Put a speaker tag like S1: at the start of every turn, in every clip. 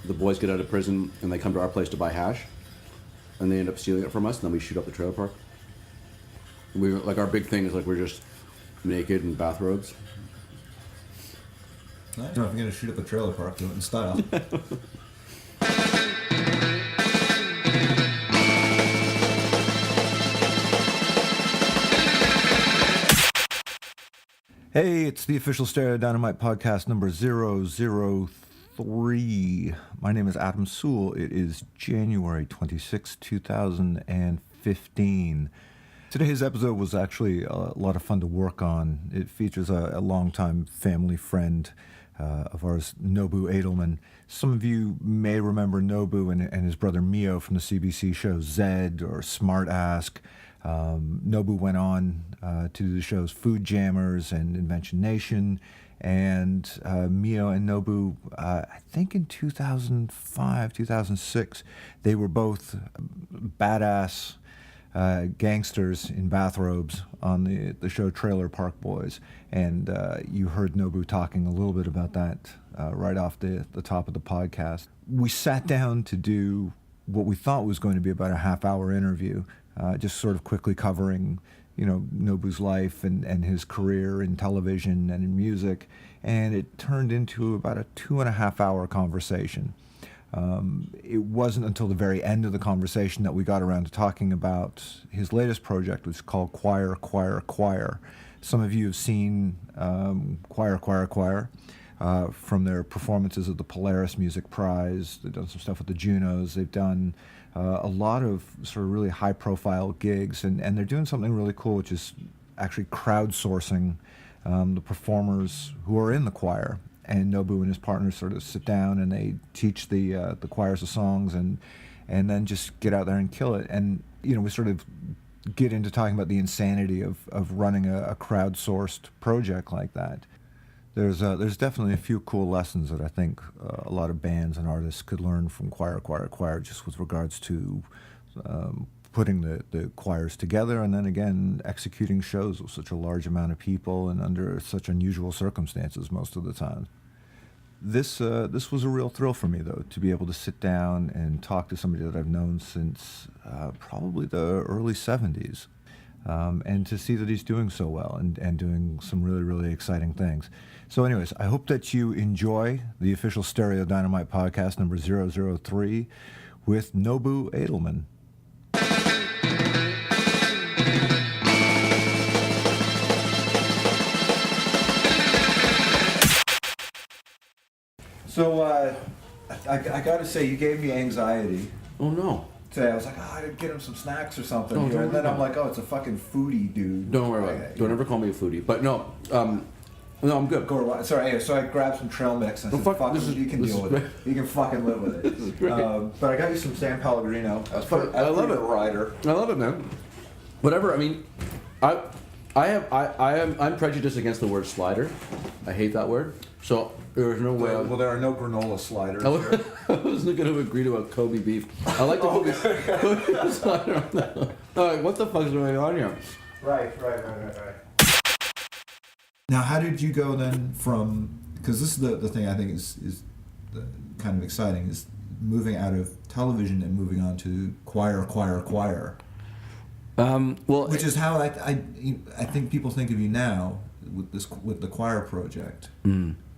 S1: the boys get out of prison and they come to our place to buy hash, and they end up stealing it from us, and then we shoot up the trailer park. We like our big thing is like we're just naked in bathrobes.
S2: Nice. You know, if you're gonna shoot up a trailer park, do it in style. Hey, it's the official Stereo Dynamite podcast number 003. My name is Adam Sewell. It is January 26, 2015. Today's episode was actually a lot of fun to work on. It features a longtime family friend of ours, Nobu Adilman. Some of you may remember Nobu and his brother Mio from the CBC show Zed or SmartAsk. Nobu went on to do the shows Food Jammers and Invention Nation, and Mio and Nobu, I think in 2005, 2006, they were both badass gangsters in bathrobes on the show Trailer Park Boys, and you heard Nobu talking a little bit about that right off the top of the podcast. We sat down to do what we thought was going to be about a half-hour interview, just sort of quickly covering, Nobu's life and his career in television and in music, and it turned into about a 2.5-hour conversation. It wasn't until the very end of the conversation that we got around to talking about his latest project, which is called Choir. Some of you have seen Choir from their performances at the Polaris Music Prize. They've done some stuff with the Junos. They've done a lot of sort of really high-profile gigs, and they're doing something really cool, which is actually crowdsourcing the performers who are in the choir. And Nobu and his partners sort of sit down and they teach the choirs the songs and then just get out there and kill it. And we sort of get into talking about the insanity of running a crowdsourced project like that. There's definitely a few cool lessons that I think a lot of bands and artists could learn from Choir, just with regards to putting the choirs together and then again executing shows with such a large amount of people and under such unusual circumstances most of the time. This was a real thrill for me, though, to be able to sit down and talk to somebody that I've known since probably the early 70s, and to see that he's doing so well and doing some really, really exciting things. So anyways, I hope that you enjoy the official Stereo Dynamite podcast number 003 with Nobu Adilman. So, I got to say, you gave me anxiety.
S1: Oh, no.
S2: Today, I was like, I didn't get him some snacks or something.
S1: Oh,
S2: and then I'm like, it's a fucking foodie dude.
S1: Don't worry about it. Don't ever call me a foodie. But no, no, I'm good.
S2: Sorry, so I grabbed some trail mix and I said, fuck it, you can deal with it. You can fucking live with it.
S1: This is great.
S2: But I got you some San Pellegrino.
S1: I love it.
S2: Rider.
S1: I love it, man. Whatever, I mean, I'm prejudiced against the word slider. I hate that word. So there's no way.
S2: Well, there are no granola sliders.
S1: I wasn't going to agree to a Kobe beef. I like the Kobe slider on that. What the fuck is going on here?
S2: Right. Now, how did you go then from? Because this is the thing I think is kind of exciting, is moving out of television and moving on to choir.
S1: Well,
S2: which is how I think people think of you now with the choir project,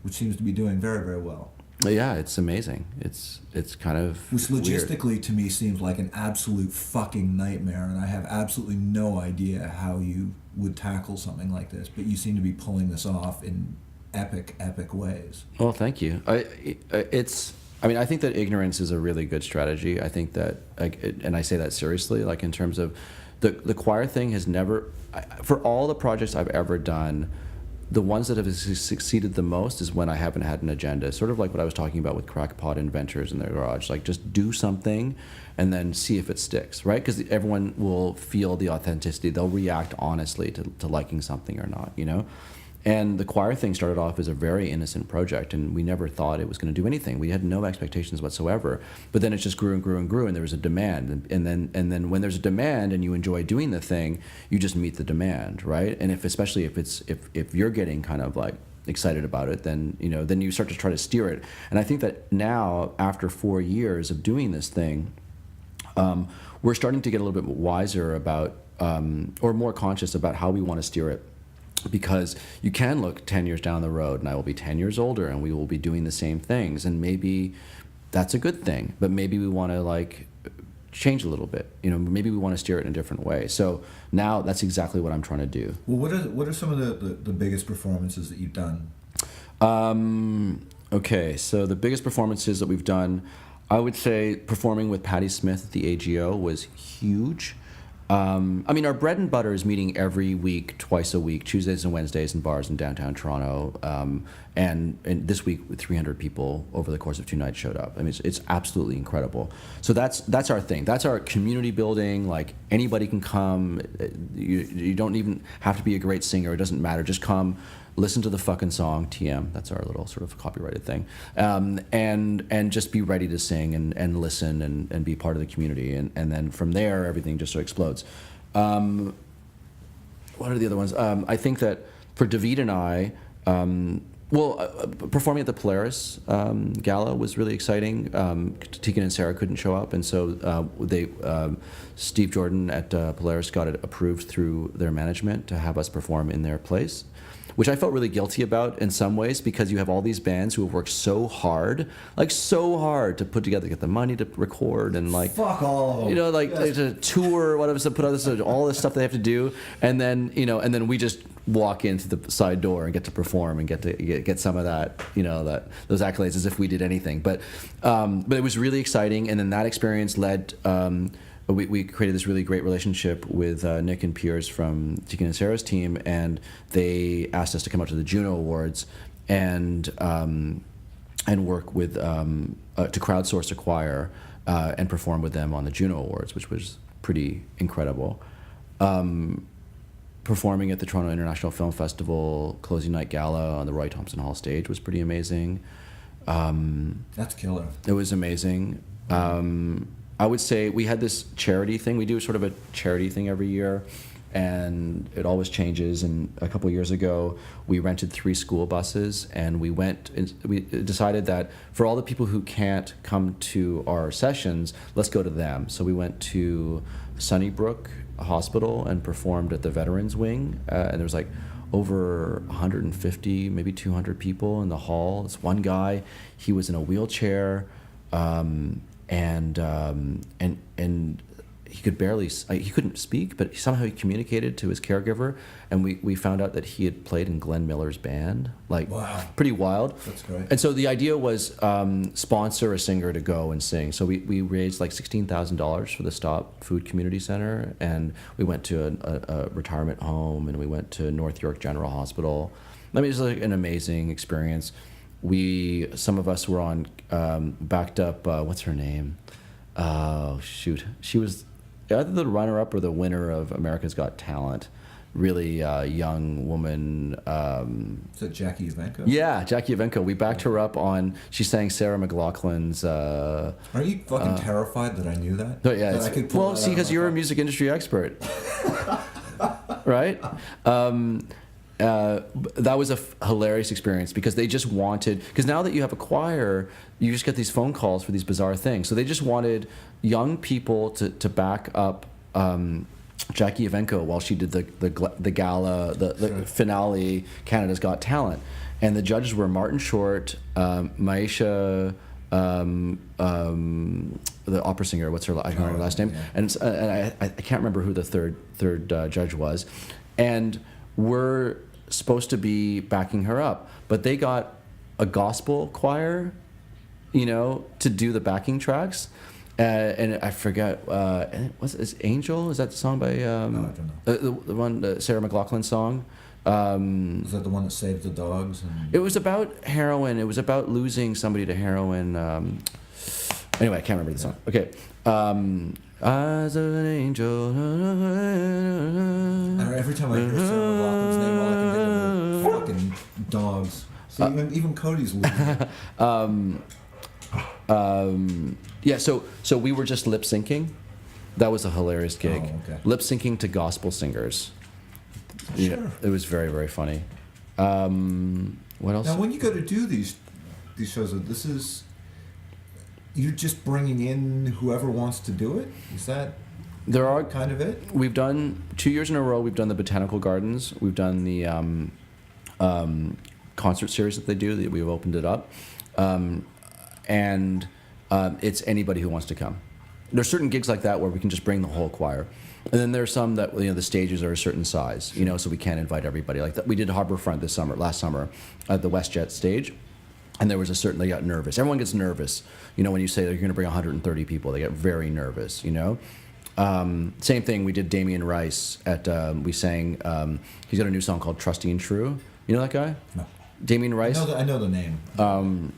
S2: which seems to be doing very, very well.
S1: Yeah, it's amazing. It's kind of
S2: which logistically
S1: weird.
S2: To me seems like an absolute fucking nightmare, and I have absolutely no idea how you would tackle something like this. But you seem to be pulling this off in epic ways.
S1: Well, thank you. I think that ignorance is a really good strategy. I think that, and I say that seriously, like in terms of the choir thing has never, for all the projects I've ever done, the ones that have succeeded the most is when I haven't had an agenda. Sort of like what I was talking about with crackpot inventors in their garage. Like just do something and then see if it sticks, right? Because everyone will feel the authenticity. They'll react honestly to liking something or not, And the choir thing started off as a very innocent project, and we never thought it was going to do anything. We had no expectations whatsoever. But then it just grew and grew and grew, and there was a demand. And then when there's a demand and you enjoy doing the thing, you just meet the demand, right? And especially if you're getting kind of like excited about it, then then you start to try to steer it. And I think that now, after 4 years of doing this thing, we're starting to get a little bit wiser about, or more conscious about how we want to steer it. Because you can look 10 years down the road, and I will be 10 years older, and we will be doing the same things, and maybe that's a good thing. But maybe we want to like change a little bit. Maybe we want to steer it in a different way. So now that's exactly what I'm trying to do.
S3: Well, what are some of the biggest performances that you've done?
S1: Okay, so the biggest performances that we've done, I would say performing with Patti Smith at the AGO was huge. Our bread and butter is meeting every week, twice a week, Tuesdays and Wednesdays in bars in downtown Toronto. And this week, 300 people over the course of 2 nights showed up. It's absolutely incredible. So that's our thing. That's our community building. Like, anybody can come. You don't even have to be a great singer. It doesn't matter. Just come, listen to the fucking song, TM. That's our little sort of copyrighted thing. And just be ready to sing and listen and be part of the community. And then from there, everything just sort of explodes. What are the other ones? I think that for David and I, performing at the Polaris Gala was really exciting. Tegan and Sarah couldn't show up, and so Steve Jordan at Polaris got it approved through their management to have us perform in their place, which I felt really guilty about in some ways, because you have all these bands who have worked so hard to put together, get the money to record, and like
S3: fuck all of them.
S1: Like to tour, whatever, to put all this stuff they have to do, and then we just walk into the side door and get to perform and get some of that, those accolades as if we did anything. But it was really exciting, and then that experience led. We created this really great relationship with Nick and Piers from Tegan and Sarah's team, and they asked us to come out to the Juno Awards and work with to crowdsource a choir and perform with them on the Juno Awards, which was pretty incredible. Performing at the Toronto International Film Festival closing night gala on the Roy Thompson Hall stage was pretty amazing.
S3: That's killer.
S1: It was amazing. I would say we had this charity thing. We do sort of a charity thing every year, and it always changes. And a couple of years ago, we rented 3 school buses, and we decided that for all the people who can't come to our sessions, let's go to them. So we went to Sunnybrook Hospital and performed at the Veterans Wing, and there was like over 150, maybe 200 people in the hall. This one guy, he was in a wheelchair. And he could barely, he couldn't speak, but somehow he communicated to his caregiver, and we found out that he had played in Glenn Miller's band. Wow. Pretty wild.
S3: That's great.
S1: And so the idea was sponsor a singer to go and sing. So we raised like $16,000 for the Stop Food Community Center, and we went to a retirement home, and we went to North York General Hospital. It was like an amazing experience. Some of us were on backed up. What's her name? Oh shoot, she was either the runner-up or the winner of America's Got Talent. Really young woman.
S3: Is that Jackie Evenko?
S1: Yeah, Jackie Evenko. We backed her up on. She sang Sarah McLachlan's.
S3: Are you fucking terrified that I knew that?
S1: Yeah. See, because you're a music industry expert, right? That was a hilarious experience, because they just wanted, because now that you have a choir, you just get these phone calls for these bizarre things. So they just wanted young people to back up Jackie Evenko while she did the gala, the finale, Canada's Got Talent. And the judges were Martin Short, Maisha, the opera singer, what's her, I don't know her last name,
S3: yeah.
S1: and I can't remember who the third judge was. And we're supposed to be backing her up, but they got a gospel choir, to do the backing tracks, and I forget. Is Angel? Is that the song by?
S3: No, I don't know.
S1: The one, Sarah McLachlan song.
S3: Is that the one that saved the dogs?
S1: It was about heroin. It was about losing somebody to heroin. Anyway, I can't remember the song. Okay. Eyes of an angel.
S3: Every time I hear Sarah McLachlan's name, all I can think of are fucking dogs. See, even Cody's losing.
S1: Yeah, so we were just lip syncing. That was a hilarious gig.
S3: Oh, okay.
S1: Lip syncing to gospel singers.
S3: Sure.
S1: Yeah, it was very, very funny. What else?
S3: Now, when you go to do these shows, you're just bringing in whoever wants to do it? Is that
S1: There are
S3: kind of it?
S1: We've done 2 years in a row. We've done the Botanical Gardens. We've done the concert series that they do. That we've opened it up, and it's anybody who wants to come. There's certain gigs like that where we can just bring the whole choir, and then there's some that the stages are a certain size, so we can't invite everybody. Like that, we did Harbourfront last summer, at the WestJet stage. And there was they got nervous. Everyone gets nervous, when you say that you're going to bring 130 people. They get very nervous, Same thing, we did Damien Rice we sang, he's got a new song called Trusty and True. You know that guy?
S3: No.
S1: Damien Rice?
S3: I know the name.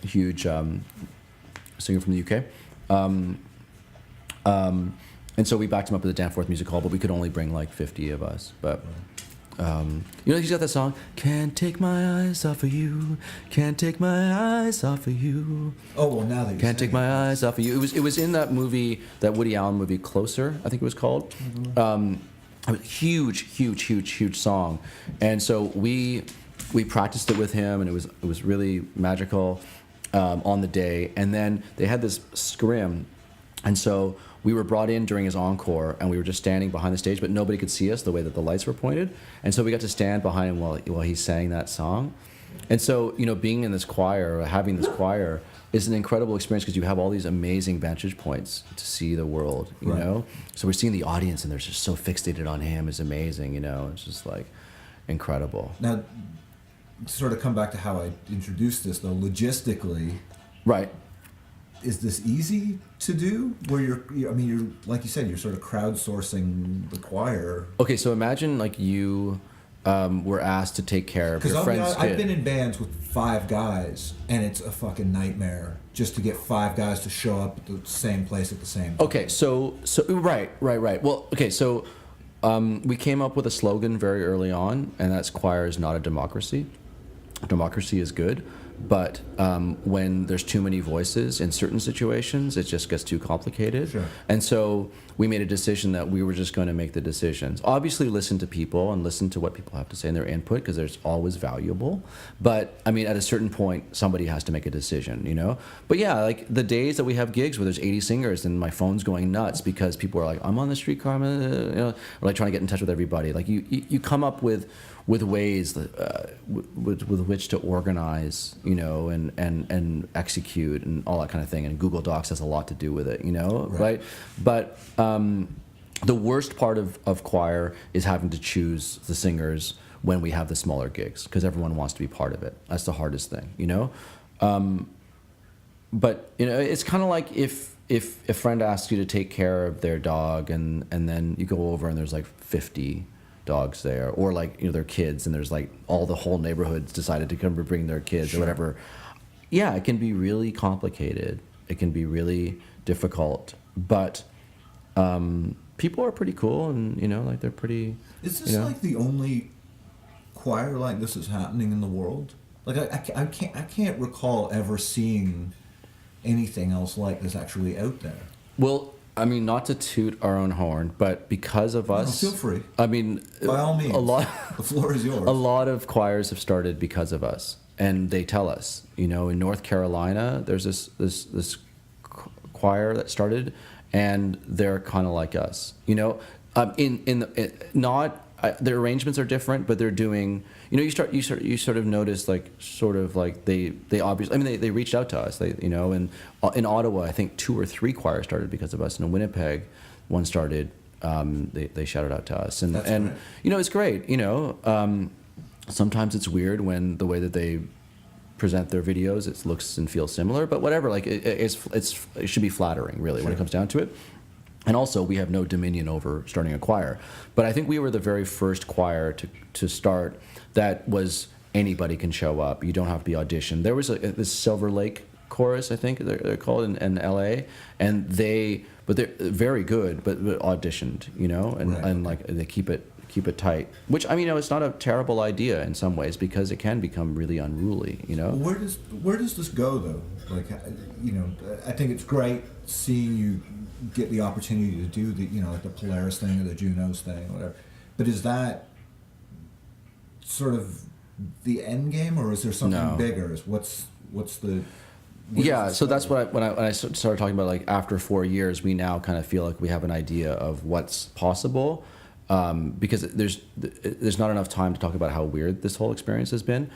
S1: Huge singer from the UK. And so we backed him up at the Danforth Music Hall, but we could only bring like 50 of us. But he's got that song, "Can't take my eyes off of you, can't take my eyes off of you."
S3: Oh, well, now that you
S1: Can't take my eyes off of you. It was in that movie, that Woody Allen movie, Closer, I think it was called. Huge song, and so we practiced it with him, and it was really magical on the day. And then they had this scrim, and so we were brought in during his encore, and we were just standing behind the stage, but nobody could see us the way that the lights were pointed. And so we got to stand behind him while he sang that song. And so, being in this choir, or having this choir, is an incredible experience because you have all these amazing vantage points to see the world, you know? So we're seeing the audience, and they're just so fixated on him. It's amazing, It's just like incredible.
S3: Now, to sort of come back to how I introduced this, though, logistically,
S1: Right.
S3: is this easy to do? Where you're like you said, you're sort of crowdsourcing the choir.
S1: Okay, so imagine like you were asked to take care of your friend's kid.
S3: I've been in bands with 5 guys, and it's a fucking nightmare just to get 5 guys to show up at the same place at the same time.
S1: Okay, so right. Well, okay, so we came up with a slogan very early on, and that's "Choir is not a democracy. Democracy is good." But when there's too many voices in certain situations, it just gets too complicated.
S3: Sure.
S1: And so we made a decision that we were just going to make the decisions. Obviously, listen to people and listen to what people have to say in their input, because there's always valuable. But I mean, at a certain point, somebody has to make a decision, But yeah, like the days that we have gigs where there's 80 singers and my phone's going nuts because people are like, "I'm on the streetcar," or like trying to get in touch with everybody. Like you come up with ways with which to organize, and execute and all that kind of thing. And Google Docs has a lot to do with it, right? But the worst part of choir is having to choose the singers when we have the smaller gigs, because everyone wants to be part of it. That's the hardest thing, But it's kind of like if a friend asks you to take care of their dog, and then you go over and there's like 50 dogs there, or like their kids, and there's like the whole neighborhood's decided to come bring their kids or whatever. Yeah, it can be really complicated. It can be really difficult, but people are pretty cool, and like they're pretty.
S3: Is this like the only choir like this is happening in the world? Like I can't recall ever seeing anything else like this actually out there.
S1: Well, I mean, not to toot our own horn, but because of us,
S3: feel free.
S1: I mean,
S3: By all means, the floor is yours.
S1: A lot of choirs have started because of us, and they tell us. In North Carolina, there's this choir that started, and they're kind of like us. Their arrangements are different, but they're doing. You sort of notice like they obviously. I mean, they reached out to us. And in Ottawa, I think 2 or 3 choirs started because of us. And in Winnipeg, one started. They shouted out to us, and
S3: Great.
S1: It's great. Sometimes it's weird when the way that they present their videos, it looks and feels similar, but whatever. Like it should be flattering, really, when it comes down to it. And also, we have no dominion over starting a choir. But I think we were the very first choir to start that was anybody can show up. You don't have to be auditioned. There was this Silver Lake chorus, I think they're called in L.A., and they're very good, but auditioned, and like they keep it tight. Which, I mean, it's not a terrible idea in some ways, because it can become really unruly,
S3: Where does this go, though? Like, I think it's great seeing you get the opportunity to do like the Polaris thing or the Junos thing or whatever. But is that sort of the end game, or is there something
S1: No.
S3: bigger? What's the
S1: Yeah, so that's what when I started talking about, like, after 4 years, we now kind of feel like we have an idea of what's possible, because there's not enough time to talk about how weird this whole experience has been,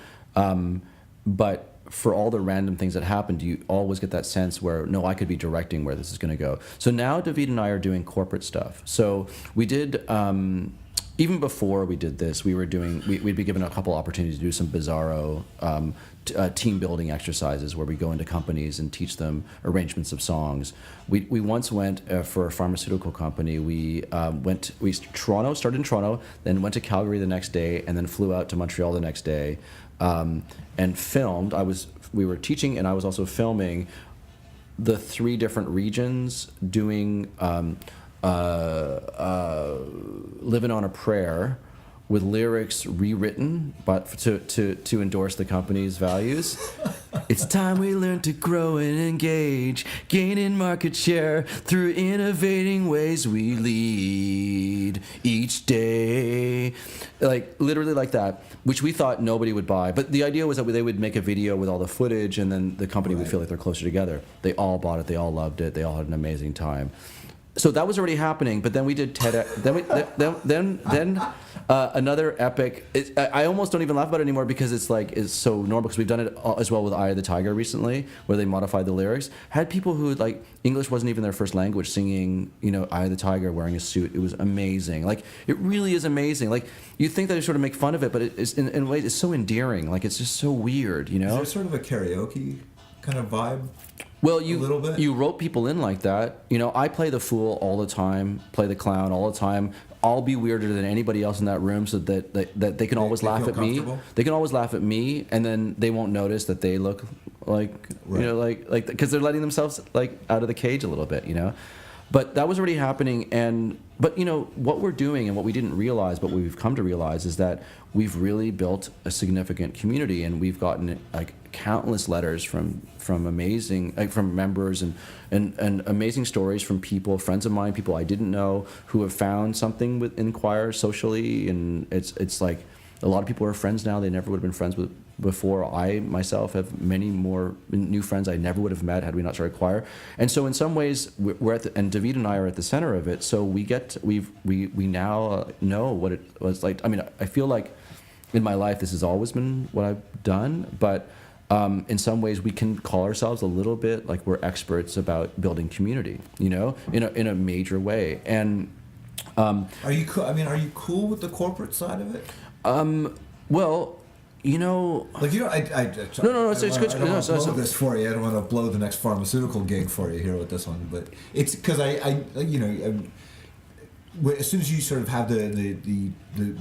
S1: but for all the random things that happened, you always get that sense where, no, I could be directing where this is going to go. So now David and I are doing corporate stuff. So we did. Even before we did this, we'd be given a couple opportunities to do some bizarro team building exercises where we go into companies and teach them arrangements of songs. We once went for a pharmaceutical company. We started in Toronto, then went to Calgary the next day, and then flew out to Montreal the next day, and filmed. We were teaching, and I was also filming the 3 different regions doing. Living on a Prayer with lyrics rewritten, but to endorse the company's values. It's time we learn to grow and engage, gaining market share through innovating ways we lead each day. Like, literally like that, which we thought nobody would buy. But the idea was that they would make a video with all the footage, and then the company would feel like they're closer together. They all bought it. They all loved it. They all had an amazing time. So that was already happening, but then we did TEDx. Then another epic. I almost don't even laugh about it anymore because it's so normal. Because we've done it as well with Eye of the Tiger recently, where they modified the lyrics. Had people who, like, English wasn't even their first language singing, Eye of the Tiger wearing a suit. It was amazing. Like, it really is amazing. Like, you think that they sort of make fun of it, but it's in a way it's so endearing. Like, it's just so weird,
S3: Is there sort of a karaoke kind of vibe?
S1: Well,
S3: you
S1: wrote people in like that. I play the fool all the time, play the clown all the time. I'll be weirder than anybody else in that room, so that they can always laugh at me. They can always laugh at me, and then they won't notice that they look like like because they're letting themselves like out of the cage a little bit, But that was already happening, but what we're doing and what we didn't realize, but what we've come to realize is that we've really built a significant community, and we've gotten like countless letters from amazing from members and amazing stories from people, friends of mine, people I didn't know, who have found something within choir socially, and it's like a lot of people are friends now they never would have been friends with before. I myself have many more new friends I never would have met had we not started choir. And so in some ways we're at and David and I are at the center of it. So we now know what it was like. I mean, I feel like in my life this has always been what I've done, but in some ways we can call ourselves a little bit like we're experts about building community, in a major way. And
S3: are you cool? I mean, are you cool with the corporate side of it?
S1: Well,
S3: I
S1: no, it's good.
S3: I don't want to blow this for you. I don't want to blow the next pharmaceutical gig for you here with this one, but it's because as soon as you sort of have the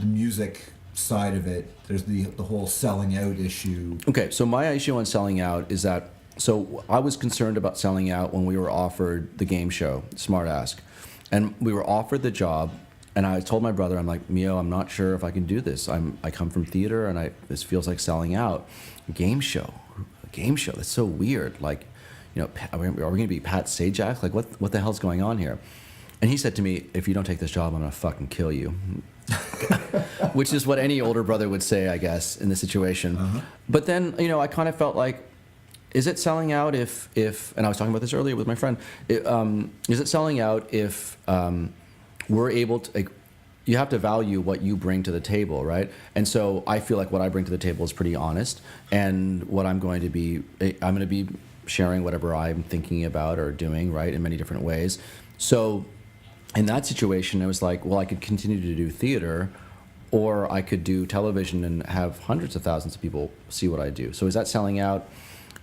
S3: music side of it, there's the whole selling out issue.
S1: Okay, so my issue on selling out is that, so I was concerned about selling out when we were offered the game show, SmartAsk, and we were offered the job. And I told my brother, I'm like, Mio, I'm not sure if I can do this. I come from theater, and this feels like selling out. A game show, that's so weird. Like, are we going to be Pat Sajak? Like, what the hell's going on here? And he said to me, if you don't take this job, I'm going to fucking kill you. Which is what any older brother would say, I guess, in this situation. Uh-huh. But then, I kind of felt like, is it selling out if and I was talking about this earlier with my friend, is it selling out if we're able to, like, you have to value what you bring to the table, right? And so I feel like what I bring to the table is pretty honest, and what I'm going to be sharing whatever I'm thinking about or doing, right, in many different ways. So in that situation, I was like, well, I could continue to do theater, or I could do television and have hundreds of thousands of people see what I do. So is that selling out?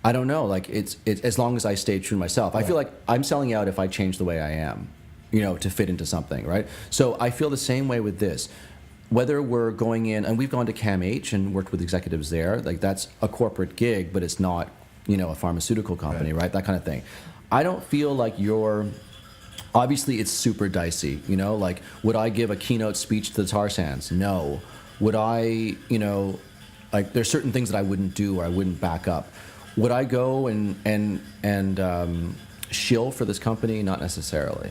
S1: I don't know. Like, it's as long as I stay true to myself. Yeah. I feel like I'm selling out if I change the way I am, to fit into something, right? So I feel the same way with this. Whether we're going in, and we've gone to CAMH and worked with executives there, like that's a corporate gig, but it's not, a pharmaceutical company, right? That kind of thing. I don't feel like obviously it's super dicey, like, would I give a keynote speech to the tar sands? No. Would I, like, there's certain things that I wouldn't do or I wouldn't back up. Would I go and shill for this company? Not necessarily.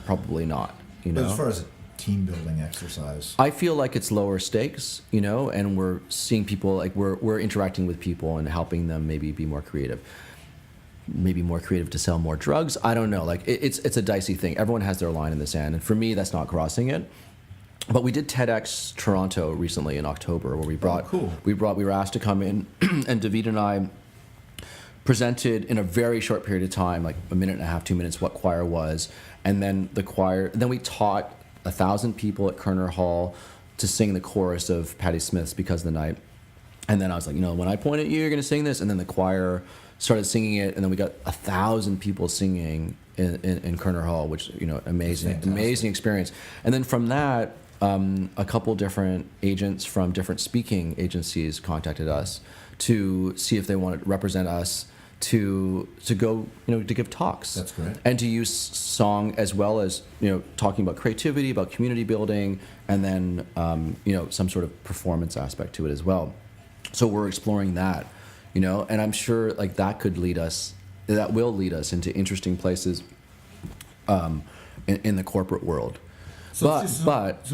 S1: Probably not.
S3: But as far as team building exercise.
S1: I feel like it's lower stakes, you know, and we're seeing people, like we're interacting with people and helping them maybe be more creative. Maybe more creative to sell more drugs. I don't know. Like it's a dicey thing. Everyone has their line in the sand, and for me, that's not crossing it. But we did TEDx Toronto recently in October, where we brought we were asked to come in, and David and I presented in a very short period of time, like a minute and a half, 2 minutes, what choir was, and then then we taught 1,000 people at Kerner Hall to sing the chorus of Patti Smith's "Because of the Night," and then I was like, you know, when I point at you, you're going to sing this, and then the choir started singing it, and then we got 1,000 people singing in Kerner Hall, which, you know, amazing experience. And then from that, a couple different agents from different speaking agencies contacted us to see if they wanted to represent us to go, you know, to give talks.
S3: That's great.
S1: And to use song as well as, you know, talking about creativity, about community building, and then, you know, some sort of performance aspect to it as well. So we're exploring that. You know, and I'm sure like that will lead us into interesting places in the corporate world.
S3: So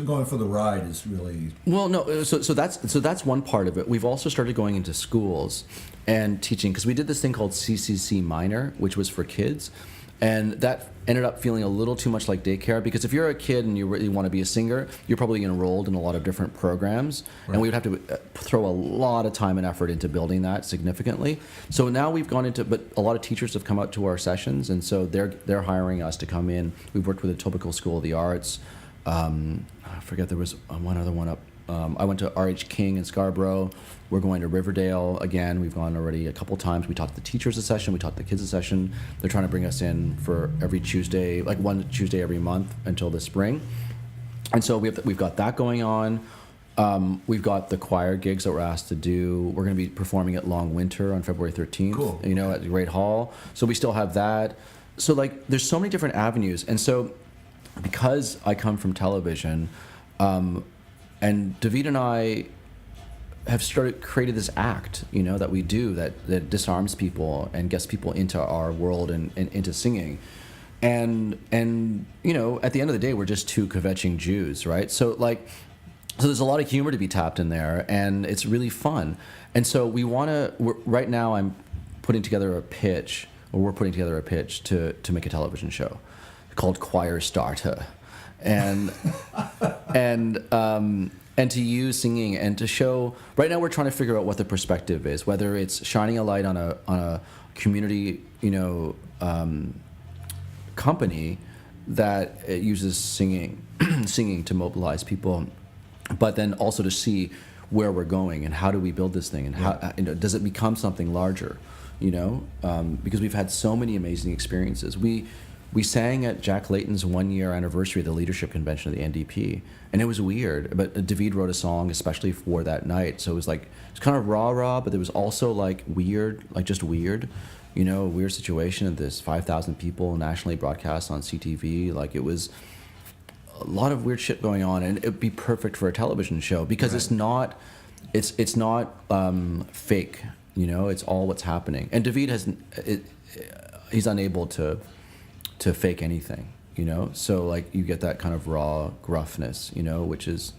S3: going for the ride is really
S1: well. No, so that's one part of it. We've also started going into schools and teaching, because we did this thing called CCC Minor, which was for kids, and that ended up feeling a little too much like daycare, because if you're a kid and you really want to be a singer, you're probably enrolled in a lot of different programs, right. And we would have to throw a lot of time and effort into building that significantly. So now we've gone into, but a lot of teachers have come out to our sessions, and so they're hiring us to come in. We've worked with the Etobicoke School of the Arts. I forget, there was one other one up. I went to R.H. King in Scarborough. We're going to Riverdale again. We've gone already a couple times. We taught the teachers a session. We taught the kids a session. They're trying to bring us in for every Tuesday, like one Tuesday every month until the spring. And so we've got that going on. We've got the choir gigs that we're asked to do. We're going to be performing at Long Winter on February 13th.
S3: Cool.
S1: You know, at the Great Hall. So we still have that. So like, there's so many different avenues. And so because I come from television, and David and I have created this act, you know, that we do that disarms people and gets people into our world and into singing. And you know, at the end of the day, we're just two kvetching Jews, right? So there's a lot of humor to be tapped in there, and it's really fun. And so right now we're putting together a pitch to make a television show called Choir Starter. And and to use singing and to show. Right now, we're trying to figure out what the perspective is, whether it's shining a light on a community, you know, company that uses singing to mobilize people, but then also to see where we're going and how do we build this thing, and how, you know, does it become something larger, you know, because we've had so many amazing experiences. We sang at Jack Layton's 1-year anniversary of the leadership convention of the NDP, and it was weird, but David wrote a song especially for that night, so it was kind of rah-rah, but there was also like weird, like just weird, you know, a weird situation, and there's 5,000 people nationally broadcast on CTV, like it was a lot of weird shit going on, and it'd be perfect for a television show, because
S3: right.
S1: it's not fake, you know, it's all what's happening, and David he's unable to fake anything, you know, so like you get that kind of raw gruffness, you know, which is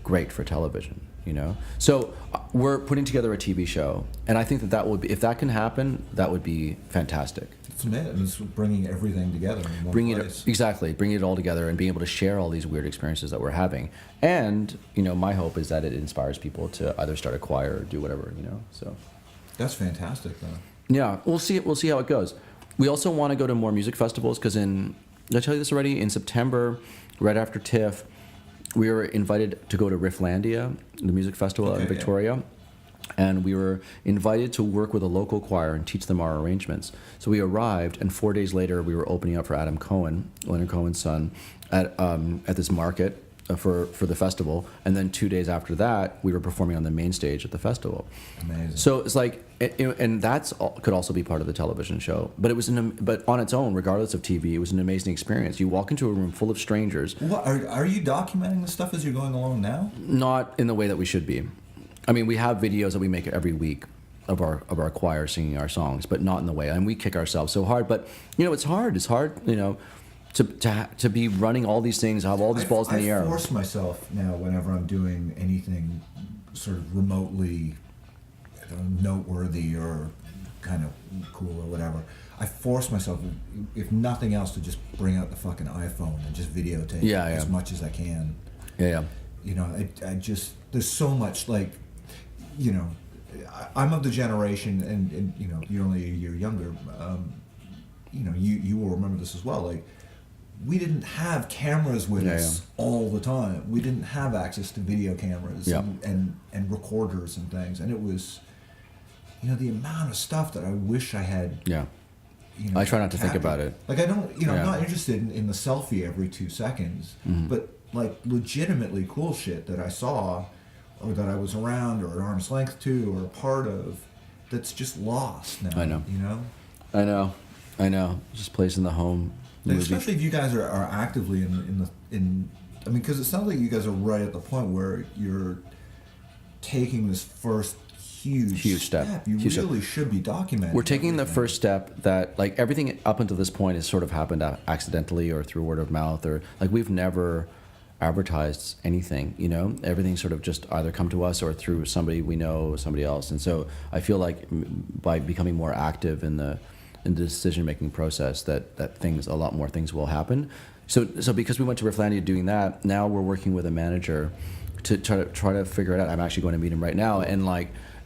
S1: great for television, you know. So we're putting together a TV show, and I think that would be, if that can happen, that would be fantastic.
S3: It's amazing. It's bringing everything together in one place.
S1: Bringing it all together and being able to share all these weird experiences that we're having. And, you know, my hope is that it inspires people to either start a choir or do whatever, you know, so.
S3: That's fantastic, though.
S1: Yeah, we'll see how it goes. We also want to go to more music festivals, because did I tell you this already? In September, right after TIFF, we were invited to go to Rifflandia, the music festival in Victoria. Yeah. And we were invited to work with a local choir and teach them our arrangements. So we arrived, and 4 days later, we were opening up for Adam Cohen, Leonard Cohen's son, at this market for the festival. And then 2 days after that, we were performing on the main stage at the festival.
S3: Amazing.
S1: So it's like, and could also be part of the television show. But it was but on its own, regardless of TV, it was an amazing experience. You walk into a room full of strangers.
S3: What, are you documenting the stuff as you're going along now?
S1: Not in the way that we should be. I mean, we have videos that we make every week of our choir singing our songs, but not in the way. And we kick ourselves so hard. But, you know, it's hard. It's hard, you know, to be running all these things, have all these balls in the air.
S3: I force myself now whenever I'm doing anything sort of remotely noteworthy or kind of cool or whatever. I force myself, if nothing else, to just bring out the fucking iPhone and just videotape as much as I can.
S1: Yeah.
S3: You know, I just, there's so much, like, you know, I'm of the generation, and you know, you're only a year younger. You know, you will remember this as well. Like, we didn't have cameras with us all the time. We didn't have access to video cameras and recorders and things. And it was, you know, the amount of stuff that I wish I had.
S1: Yeah.
S3: You know,
S1: I try not to think about it.
S3: Like, I don't, you know, I'm not interested in the selfie every 2 seconds, but like legitimately cool shit that I saw or that I was around or at arm's length to or a part of, that's just lost now.
S1: I know.
S3: You know?
S1: I know. Just plays in the home.
S3: Like, especially if you guys are actively in I mean, because it sounds like you guys are right at the point where you're taking this first huge step. You really should be documenting.
S1: We're taking the first step that, like, everything up until this point has sort of happened accidentally or through word of mouth, or like we've never advertised anything, you know. Everything sort of just either come to us or through somebody we know, somebody else. And so I feel like by becoming more active in the decision-making process, that a lot more things will happen. So because we went to Rifflandia doing that, now we're working with a manager to try to figure it out. I'm actually going to meet him right now,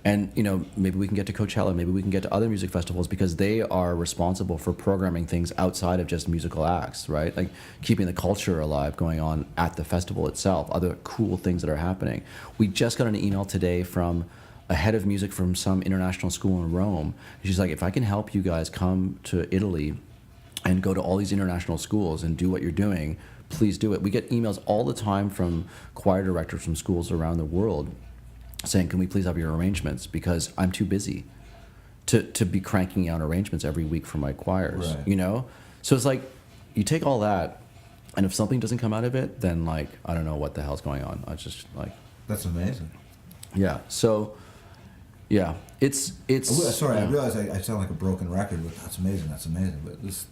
S1: and you know, maybe we can get to Coachella, maybe we can get to other music festivals, because they are responsible for programming things outside of just musical acts, right? Like keeping the culture alive going on at the festival itself, other cool things that are happening. We just got an email today from a head of music from some international school in Rome. She's like, if I can help you guys come to Italy and go to all these international schools and do what you're doing, please do it. We get emails all the time from choir directors from schools around the world saying, can we please have your arrangements, because I'm too busy to be cranking out arrangements every week for my choirs, right. You know? So it's like, you take all that, and if something doesn't come out of it, then like, I don't know what the hell's going on. I just like...
S3: That's amazing.
S1: Yeah, so... Yeah, it's.
S3: Sorry, I realize I sound like a broken record, but that's amazing. But it's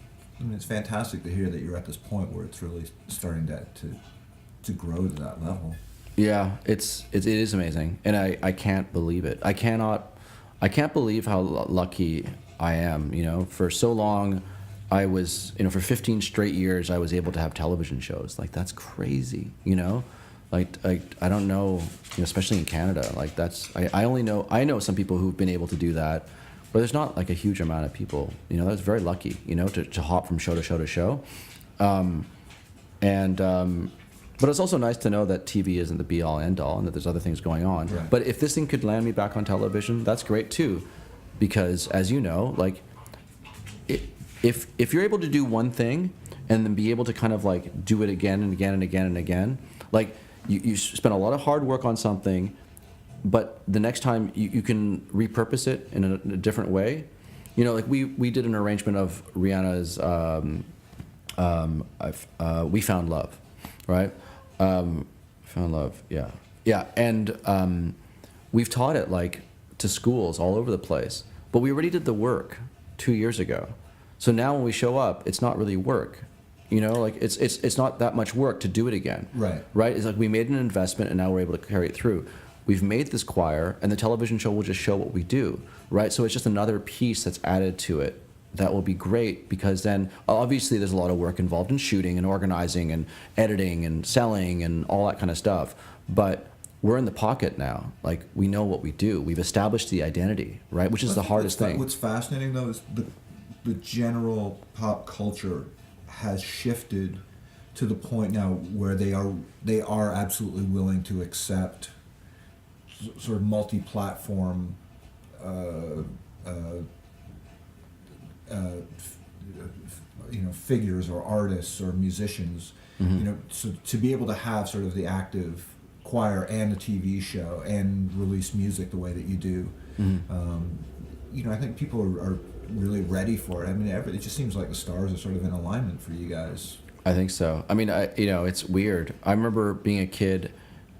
S3: fantastic to hear that you're at this point where it's really starting to grow to that level.
S1: Yeah, it is amazing, and I can't believe it. I can't believe how lucky I am. You know, for so long, I was, you know, for 15 straight years, I was able to have television shows. Like, that's crazy. You know. Like I don't know, you know, especially in Canada. Like I know some people who've been able to do that, but there's not like a huge amount of people. You know, that's very lucky. You know, to hop from show to show to show, but it's also nice to know that TV isn't the be all end all, and that there's other things going on. Right. But if this thing could land me back on television, that's great too, because as you know, like if you're able to do one thing and then be able to kind of like do it again and again and again and again, like. You spend a lot of hard work on something, but the next time you can repurpose it in a different way. You know, like we did an arrangement of Rihanna's We Found Love, right? Found Love, yeah. Yeah, and we've taught it like to schools all over the place, but we already did the work 2 years ago. So now when we show up, it's not really work. You know, like it's not that much work to do it again. Right? It's like we made an investment and now we're able to carry it through. We've made this choir, and the television show will just show what we do, right? So it's just another piece that's added to it that will be great, because then obviously there's a lot of work involved in shooting and organizing and editing and selling and all that kind of stuff. But we're in the pocket now. Like, we know what we do. We've established the identity, right? Which is the hardest thing.
S3: What's fascinating though is the general pop culture has shifted to the point now where they are absolutely willing to accept sort of multi-platform you know, figures or artists or musicians. You know, so to be able to have sort of the active choir and a TV show and release music the way that you do, you know, I think people are really ready for it. I mean, it just seems like the stars are sort of in alignment for you guys.
S1: I think so. I mean, you know, it's weird. I remember being a kid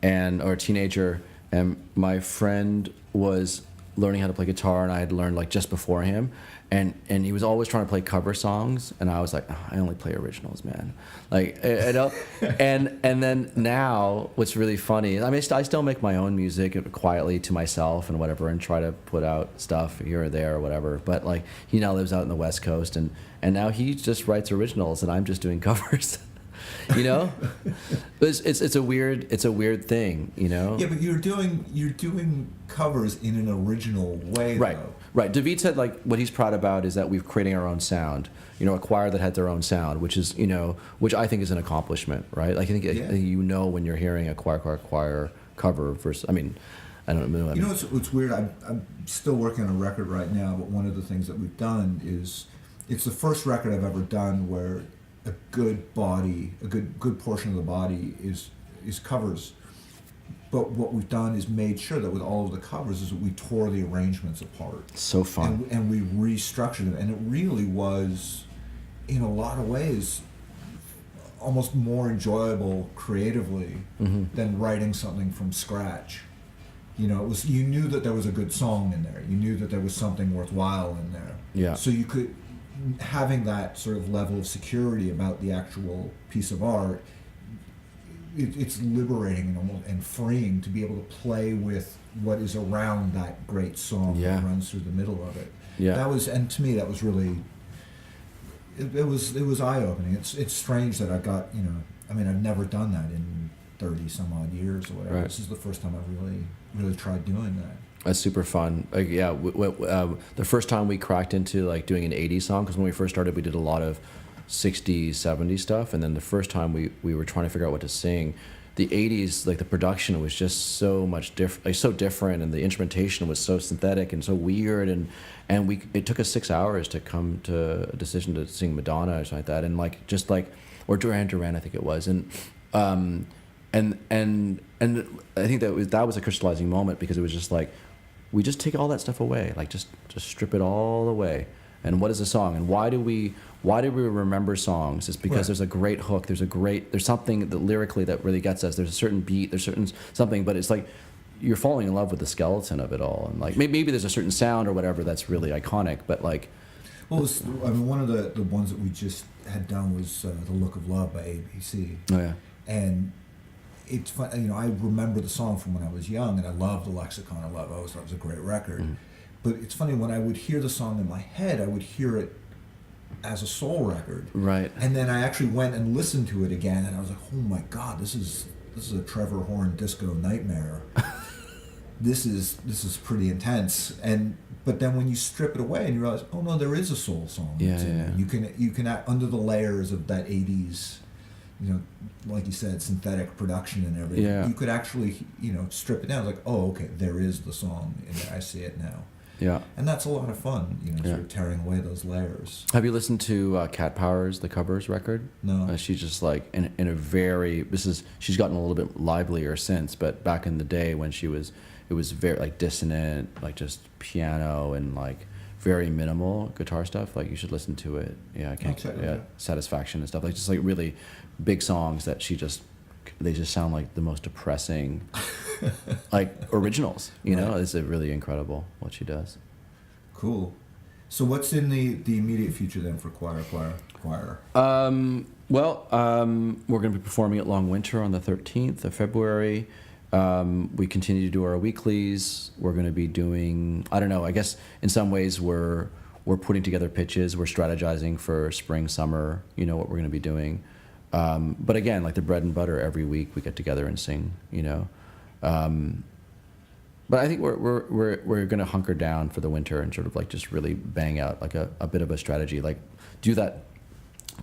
S1: or a teenager, and my friend was learning how to play guitar, and I had learned like just before him, and he was always trying to play cover songs, and I was like, oh, I only play originals, man. Like, and then now, what's really funny, I mean, I still make my own music quietly to myself and whatever, and try to put out stuff here or there or whatever. But like, he now lives out in the West Coast, and now he just writes originals, and I'm just doing covers. You know, but it's a weird thing, you know.
S3: Yeah, but you're doing covers in an original way,
S1: Right,
S3: though.
S1: right. David said like what he's proud about is that we're creating our own sound. You know, a choir that had their own sound, which is, you know, which I think is an accomplishment, right? Like I think you know when you're hearing a choir cover versus. I mean, I don't know.
S3: You know, it's weird. I'm still working on a record right now, but one of the things that we've done is it's the first record I've ever done where a good portion of the body is covers. But what we've done is made sure that with all of the covers is that we tore the arrangements apart.
S1: So fun.
S3: And we restructured them. And it really was, in a lot of ways, almost more enjoyable creatively than writing something from scratch. You know, it was, you knew that there was a good song in there. You knew that there was something worthwhile in there.
S1: Yeah.
S3: So you could, having that sort of level of security about the actual piece of art, it's liberating and freeing to be able to play with what is around that great song that runs through the middle of it.
S1: Yeah.
S3: That was, and to me, that was really, it was eye-opening. It's strange that I got, you know, I mean, I've never done that in 30 some odd years or whatever.
S1: Right.
S3: This is the first time I've really tried doing that.
S1: That's super fun. Like, yeah, the first time we cracked into like doing an 80s song, because when we first started, we did a lot of 60s, 70s stuff, and then the first time we were trying to figure out what to sing, the 80s, like the production was just so much different, like so different, and the instrumentation was so synthetic and so weird, and it took us 6 hours to come to a decision to sing Madonna or something like that, and like just like, or Duran Duran, I think it was, and I think that was a crystallizing moment, because it was just like, we just take all that stuff away, like just strip it all away. And what is a song? And why do we remember songs? It's because there's a great hook. There's something that lyrically that really gets us. There's a certain beat. There's certain something. But it's like you're falling in love with the skeleton of it all. And like maybe there's a certain sound or whatever that's really iconic. But like,
S3: well, I mean, one of the ones that we just had done was "The Look of Love" by ABC.
S1: Oh yeah.
S3: And it's fun. You know, I remember the song from when I was young, and I loved the Lexicon. I always thought it was a great record. Mm. But it's funny, when I would hear the song in my head, I would hear it as a soul record. Right. And then I actually went and listened to it again, and I was like, oh my God, this is a Trevor Horn disco nightmare. This is pretty intense. But then when you strip it away and you realize, oh no, there is a soul song. Yeah. You can under the layers of that 80s, you know, like you said, synthetic production and everything. Yeah. You could actually, you know, strip it down. It's like, oh, okay, there is the song, and I see it now. Yeah. And that's a lot of fun, you know, sort of tearing away those layers.
S1: Have you listened to Cat Power's The Covers record?
S3: No.
S1: She's just like in a very, she's gotten a little bit livelier since, but back in the day when it was very like dissonant, like just piano and like very minimal guitar stuff. Like you should listen to it. Yeah, I can't. Satisfaction and stuff. Like just like really big songs that they just sound like the most depressing, like originals. You know, it's really incredible what she does.
S3: Cool. So what's in the immediate future then for choir?
S1: Well, we're going to be performing at Long Winter on the 13th of February. We continue to do our weeklies. We're going to be doing, I don't know, I guess in some ways we're putting together pitches. We're strategizing for spring, summer, you know, what we're going to be doing. But again, like the bread and butter, every week we get together and sing, you know. But I think we're going to hunker down for the winter and sort of like just really bang out like a bit of a strategy, like do that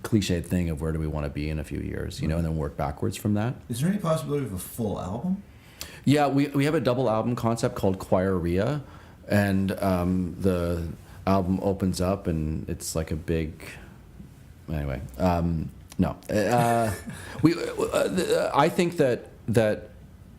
S1: cliched thing of where do we want to be in a few years, you know, and then work backwards from that.
S3: Is there any possibility of a full album?
S1: Yeah, we have a double album concept called Choiria, and the album opens up and it's like a big, anyway. No, I think that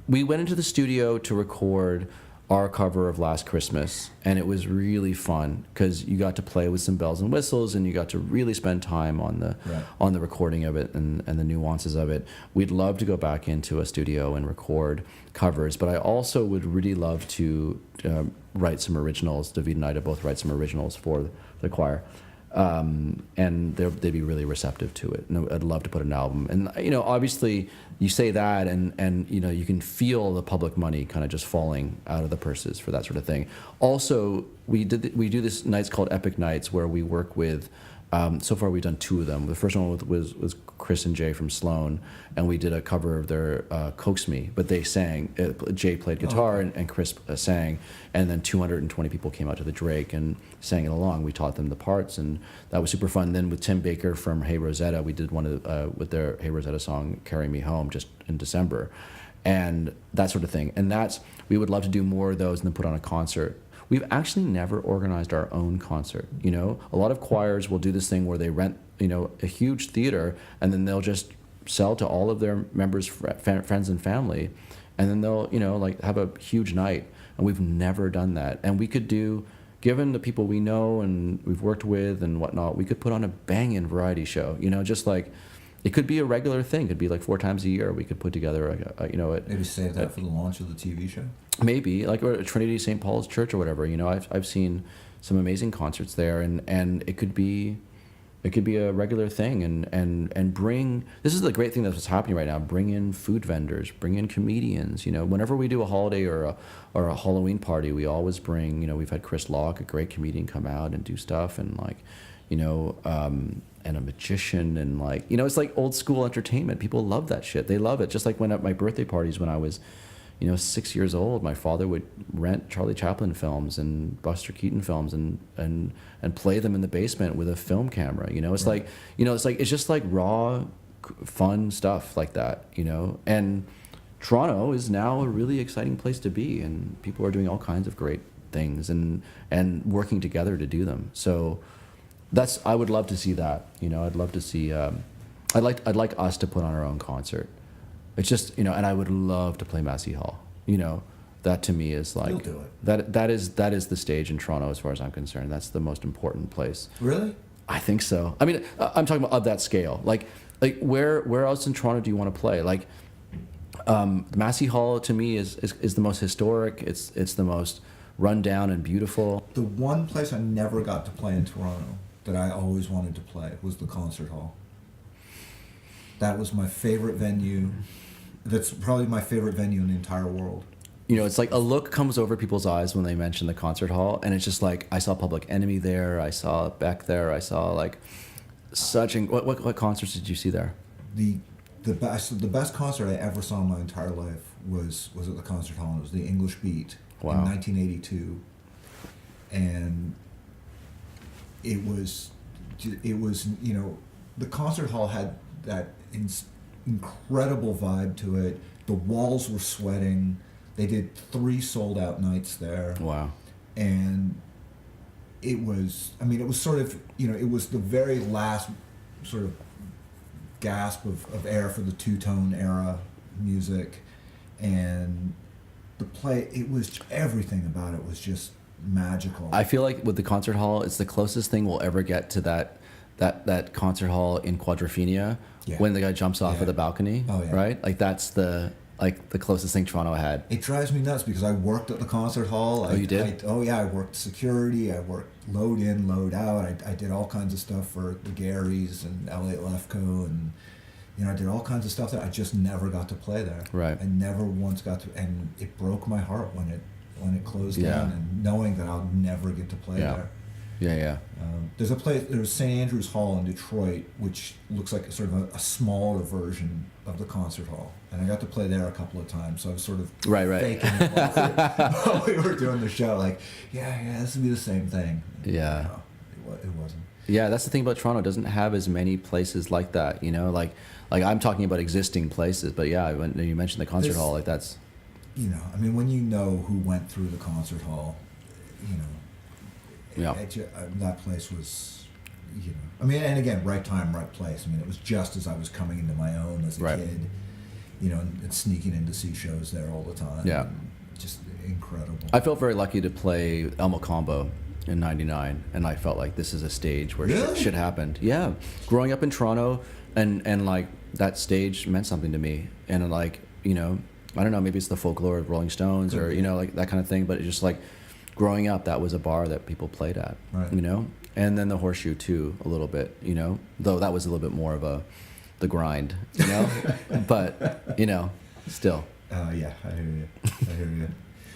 S1: we went into the studio to record our cover of Last Christmas, and it was really fun because you got to play with some bells and whistles, and you got to really spend time on the
S3: Right.
S1: on the recording of it and the nuances of it. We'd love to go back into a studio and record covers, but I also would really love to write some originals. David and I to both write some originals for the choir. And they'd be really receptive to it. And I'd love to put an album. And, you know, obviously you say that and you know, you can feel the public money kind of just falling out of the purses for that sort of thing. Also, we do this nights called Epic Nights where we work with, so far we've done 2 of them. The first one was Chris and Jay from Sloan, and we did a cover of their Coax Me, but they sang. Jay played guitar and Chris sang, and then 220 people came out to the Drake and sang it along. We taught them the parts, and that was super fun. Then with Tim Baker from Hey Rosetta, we did one with their Hey Rosetta song, Carry Me Home, just in December, and that sort of thing. And we would love to do more of those and then put on a concert. We've actually never organized our own concert. You know, a lot of choirs will do this thing where they rent, you know, a huge theater, and then they'll just sell to all of their members, friends and family, and then they'll, you know, like have a huge night. And we've never done that. And we could do, given the people we know and we've worked with and whatnot, we could put on a banging variety show. You know, just like it could be a regular thing. It could be like 4 times a year. We could put together,
S3: Maybe save that for the launch of the TV show.
S1: Maybe like or Trinity St. Paul's Church or whatever. You know, I've seen some amazing concerts there, and it could be a regular thing, and bring. This is the great thing that's what's happening right now. Bring in food vendors, bring in comedians. You know, whenever we do a holiday or a Halloween party, we always bring. You know, we've had Chris Locke, a great comedian, come out and do stuff, and like, you know, and a magician, and like, you know, it's like old school entertainment. People love that shit. They love it. Just like when at my birthday parties when I was, you know, 6 years old, my father would rent Charlie Chaplin films and Buster Keaton films and play them in the basement with a film camera. You know, it's
S3: Right.
S1: like, you know, it's just like raw, fun stuff like that. You know, and Toronto is now a really exciting place to be, and people are doing all kinds of great things and working together to do them. So I would love to see that. You know, I'd love to see. I'd like us to put on our own concert. It's just, you know, and I would love to play Massey Hall. You know, that to me is like
S3: You'll do it.
S1: that is the stage in Toronto as far as I'm concerned. That's the most important place.
S3: Really?
S1: I think so. I mean, I'm talking about of that scale. Like where else in Toronto do you want to play? Like Massey Hall to me is the most historic. It's the most run down and beautiful.
S3: The one place I never got to play in Toronto that I always wanted to play was the concert hall. That was my favorite venue. That's probably my favorite venue in the entire world.
S1: You know, it's like a look comes over people's eyes when they mention the concert hall, and it's just like I saw Public Enemy there, I saw Beck there, I saw like what concerts did you see there?
S3: The best concert I ever saw in my entire life was at the concert hall. It was the English Beat
S1: Wow.
S3: in 1982, and it was you know, the concert hall had that incredible vibe to it. The walls were sweating. They did 3 sold out nights there.
S1: Wow.
S3: And it was sort of, you know, it was the very last sort of gasp of air for the two-tone era music. And everything about it was just magical.
S1: I feel like with the concert hall, it's the closest thing we'll ever get to that concert hall in Quadrophenia when the guy jumps off of the balcony.
S3: Oh, yeah.
S1: Right? Like that's the closest thing Toronto had.
S3: It drives me nuts because I worked at the concert hall.
S1: Oh, you did?
S3: I worked security. I worked load in, load out. I did all kinds of stuff for the Garys and Elliot Lefko, and you know, I did all kinds of stuff there. I just never got to play there.
S1: Right.
S3: I never once got to, and it broke my heart when it closed down, and knowing that I'll never get to play there.
S1: Yeah.
S3: There's St. Andrew's Hall in Detroit, which looks like sort of a smaller version of the concert hall, and I got to play there a couple of times. So I was sort of faking it while we were doing the show. Like, yeah, this would be the same thing.
S1: Yeah.
S3: No, it wasn't.
S1: Yeah, that's the thing about Toronto. It doesn't have as many places like that. You know, like I'm talking about existing places, but yeah, when you mentioned the concert hall, like that's.
S3: You know, I mean, when you know who went through the concert hall, you know.
S1: Yeah.
S3: That place was, you know, I mean, and again, right time, right place. I mean, it was just as I was coming into my own as a kid, you know, and sneaking in to see shows there all the time.
S1: Yeah.
S3: And just, incredible.
S1: I felt very lucky to play Elmo Combo in '99, and I felt like this is a stage where
S3: Really?
S1: shit happened. Yeah, growing up in Toronto, and like that stage meant something to me, and like I don't know, maybe it's the folklore of Rolling Stones or like that kind of thing, but it's just like growing up, that was a bar that people played at,
S3: Right.
S1: and then the Horseshoe too, a little bit, though that was a little bit more of the grind, but still.
S3: Yeah, I hear you. I hear you.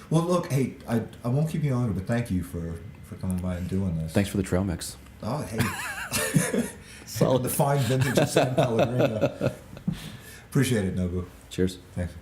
S3: Well, look, hey, I won't keep you longer, but thank you for coming by and doing this.
S1: Thanks for the trail mix.
S3: Oh, hey.
S1: Solid.
S3: The fine vintage of San Pellegrino. Appreciate it, Nobu.
S1: Cheers.
S3: Thanks.